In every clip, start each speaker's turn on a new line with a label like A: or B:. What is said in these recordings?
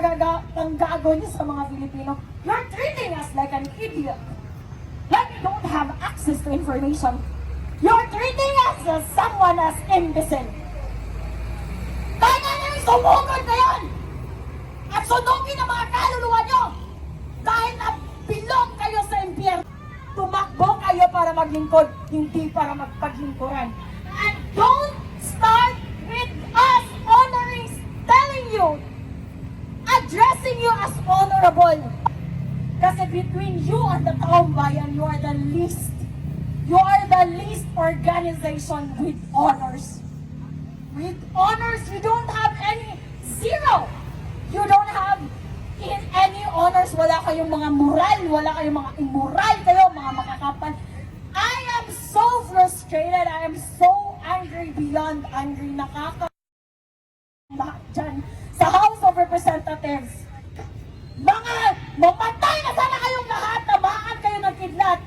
A: panggago niyo sa mga Pilipino. You're treating us like an idiot. Like you don't have access to information. You're treating us as someone as imbecile. Kaya nga nyo sumugod na yun! At sunugin ang mga kaluluwa nyo! Dahil nabilong kayo sa impyerno, tumakbo kayo para maglingkod, hindi para magpaglingkuran. And don't start with us honoring, telling you, addressing you as honorable. Kasi between you and the taong bayan, you are the least organization with honors. With honors, you don't have any, zero. You don't have in any honors, wala kayong mga moral, wala kayong mga immoral kayo, mga makakapal. I am so frustrated, I am so angry beyond angry, lahat dyan sa House of Representatives. Mga mamatay na sana kayong lahat, tamaan kayo ng kidlat.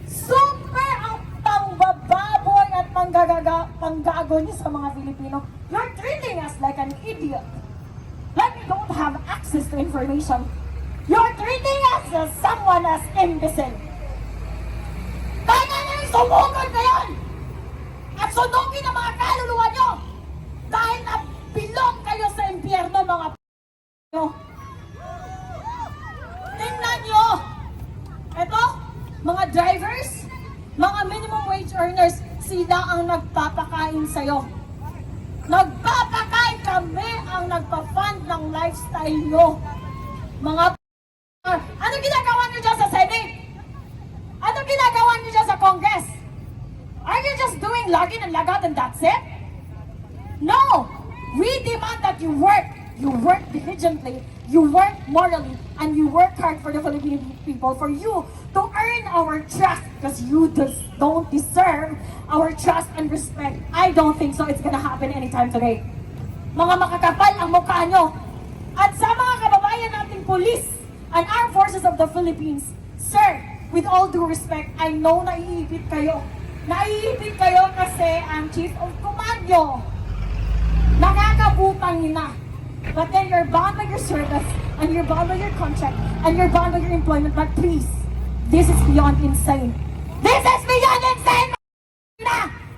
A: Super ang pangbababoy at panggago niyo sa mga Pilipino. You're treating us like an idiot. Like we don't have access to information. You're treating us as someone as imbecile. Kaya nga nyo sumugod na yun! At sunugin ang mga kaluluwa nyo! Dahil nabilong kayo sa impyerno, mga nyo. Tingnan nyo! Eto, mga drivers, mga minimum wage earners, sila ang nagpapakain sa'yo. Nagpapakain, kami ang nagpa-fund ng lifestyle nyo. Mga ano ginagawa nyo dyan sa Senate? Ano ginagawa nyo dyan sa Congress? Are you just doing login and log out and that's it? No! We demand that you work diligently, you work morally, and you work hard for the Filipino people, for you to earn our trust, because you don't deserve our trust and respect. I don't think so it's gonna happen anytime today. Mga makakapal ang mukha nyo. At sa mga kababayan nating police and armed forces of the Philippines, sir, with all due respect, I know naiipit kayo. Naiipit kayo kasi ang chief of command nyo nakakabutang na. But then you're bound by your service, and you're bound by your contract, and you're bound by your employment. But please, this is beyond insane. This is beyond insane!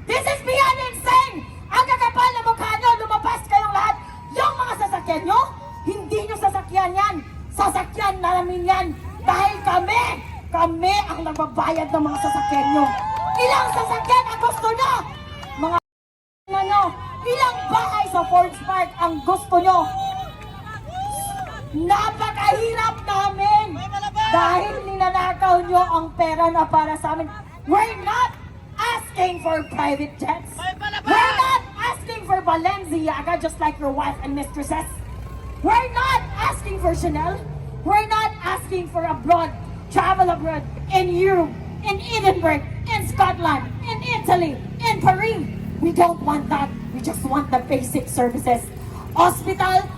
A: This is beyond insane! Ang kakapal na mukha nyo, lumabas kayong lahat. Yung mga sasakyan nyo, hindi nyo sasakyan yan. Sasakyan namin yan. Dahil kami ang nagbabayad ng mga sasakyan nyo. Ilang sasakyan ang gusto nyo? Mga nyo, ilang bahay sa Forbes Park ang gusto nyo? Napakahirap namin dahil ninanakaw nyo ang pera na para sa amin. We're not asking for private jets. We're not asking for Balenciaga just like your wife and mistresses. We're not asking for Chanel. We're not asking for travel abroad, in Europe, in Edinburgh, in Scotland, in Italy, in Paris. We don't want that. We just want the basic services.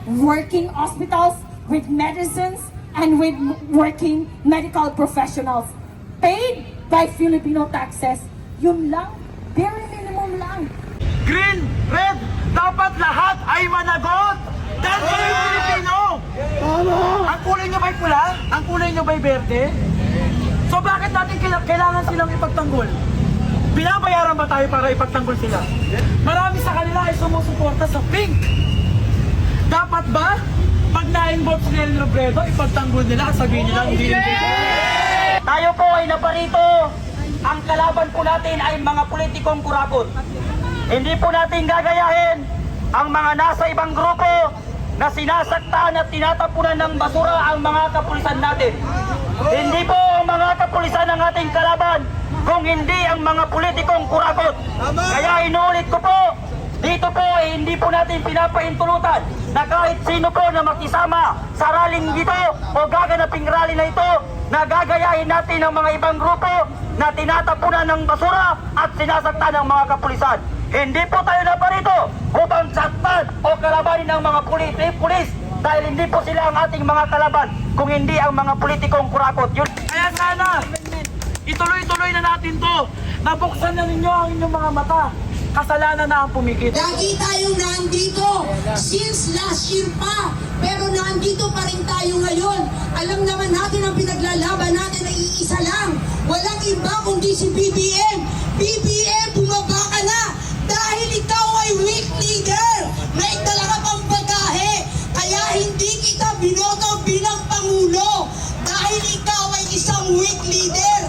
A: Working hospitals with medicines and with working medical professionals. Paid by Filipino taxes. Yun lang. Very minimum lang.
B: Green, red, dapat lahat ay managot! Dahil kayo yung Pilipino! Ang kulay nyo ba'y pula? Ang kulay nyo ba'y berde? So bakit natin kailangan silang ipagtanggol? Binabayaran ba tayo para ipagtanggol sila? Marami sa kanila ay sumusuporta sa pink. Dapat ba? Pag na-involve si Nel Robredo, ipagtanggol nila at sabihin nila hindi rin. Tayo po ay naparito. Ang kalaban po natin ay mga politikong kurakot. Hindi po natin gagayahin ang mga nasa ibang grupo na sinasaktan at tinatapunan ng basura ang mga kapulisan natin. Hindi po ang mga kapulisan ang ating kalaban kung hindi ang mga politikong kurakot. Kaya inuulit ko po, dito po ay hindi po natin pinapahintulutan na kahit sino po na makisama sa rallying dito o gaganaping rally na ito, na gagayahin natin ang mga ibang grupo na tinatapunan ng basura at sinasaktan ng mga kapulisan. Hindi po tayo naparito upang saktan o kalabanin ng mga pulis dahil hindi po sila ang ating mga kalaban kung hindi ang mga politikong kurakot. Yun. Kaya sana, ituloy-tuloy na natin to. Nabuksan na ninyo ang inyong mga mata. kasalanan na ang pumikit.
C: Lagi tayong nandito since last year pa, pero nandito pa rin tayo ngayon. Alam naman natin ang pinaglalaban natin ay iisa lang. Walang iba kundi si BBM. BBM, bumaba ka na dahil ikaw ay weak leader. May dala ka pang bagahe. Kaya hindi kita binoto bilang Pangulo dahil ikaw ay isang weak leader.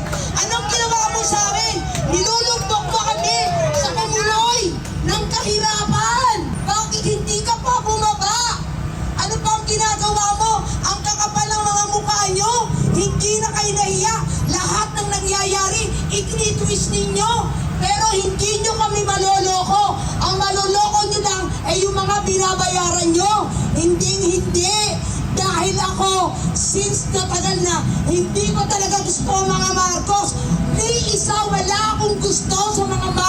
C: Anong ginawa mo sa amin? Nilulumbok mo kami sa kumuloy ng kahirapan. Bakit hindi ka pa bumaba? Ano pa ang ginagawa mo? Ang kakapal ng mga mukha nyo, hindi na kayo nahiya. Lahat ng nangyayari, itinitwist ninyo. Pero hindi nyo kami maloloko. Ang maloloko nyo lang ay yung mga binabayaran nyo. Hindi. Dahil ako, since natagal na, hindi ko talaga gusto ang mga Marcos. Ni isa, wala akong gusto sa mga Marcos.